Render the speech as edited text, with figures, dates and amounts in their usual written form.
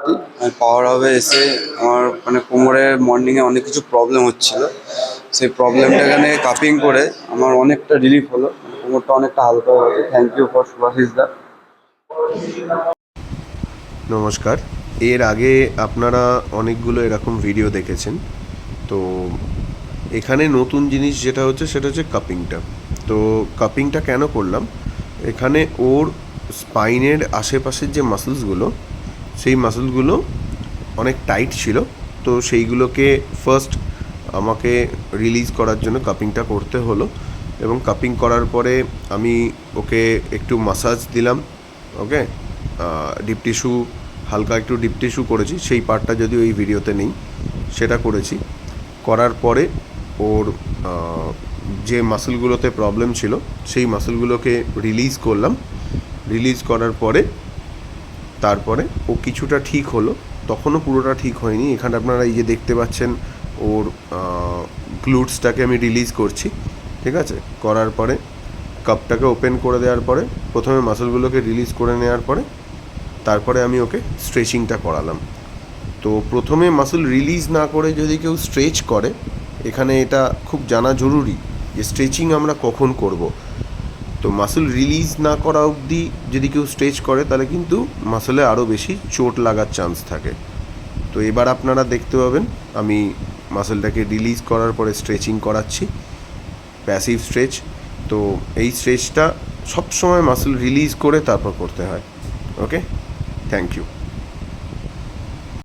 সত্যি পাওয়ার হাবে এসে আমার মানে কোমরের মর্নিংয়ে অনেক কিছু প্রবলেম হচ্ছিল, সেই প্রবলেমটা এখানে কাপিং করে আমার অনেকটা রিলিফ হলো, কোমরটা অনেকটা হালকা হয়েছে। থ্যাংক ইউ ফর সুভাশিস দা। নমস্কার। এর আগে আপনারা অনেকগুলো এরকম ভিডিও দেখেছেন। তো এখানে নতুন জিনিস যেটা হচ্ছে সেটা হচ্ছে কাপিংটা। তো কাপিংটা কেন করলাম, এখানে ওর স্পাইনের আশেপাশের যে মাসলসগুলো, সেই মাসলগুলো অনেক টাইট ছিল। তো সেইগুলোকে ফার্স্ট আমাকে রিলিজ করার জন্য কাপিংটা করতে হলো, এবং কাপিং করার পরে আমি ওকে একটু মাসাজ দিলাম। ওকে, ডিপ টিস্যু, হালকা একটু ডিপ টিস্যু করেছি, সেই পার্টটা যদিও এই ভিডিওতে নেই, সেটা করেছি। করার পরে ওর যে মাসলগুলোতে প্রবলেম ছিল সেই মাসলগুলোকে রিলিজ করলাম। রিলিজ করার পরে তারপরে ও কিছুটা ঠিক হলো, তখনও পুরোটা ঠিক হয়নি। এখানে আপনারা এই যে দেখতে পাচ্ছেন ওর গ্লুটসটাকে আমি রিলিজ করছি, ঠিক আছে। করার পরে কাপটাকে ওপেন করে দেওয়ার পরে প্রথমে মাসলগুলোকে রিলিজ করে নেওয়ার পরে তারপরে আমি ওকে স্ট্রেচিংটা করালাম। তো প্রথমে মাসল রিলিজ না করে যদি কেউ স্ট্রেচ করে, এখানে এটা খুব জানা জরুরি যে স্ট্রেচিং আমরা কখন করব। তো মাসল রিলিজ না করা অবধি যদি কেউ স্ট্রেচ করে তাহলে কিন্তু মাসলে আরও বেশি চোট লাগার চান্স থাকে। তো এবার আপনারা দেখতে পাবেন আমি মাসলটাকে রিলিজ করার পরে স্ট্রেচিং করাচ্ছি, প্যাসিভ স্ট্রেচ। তো এই স্ট্রেচটা সবসময় মাসল রিলিজ করে তারপর করতে হয়। ওকে, থ্যাংক ইউ।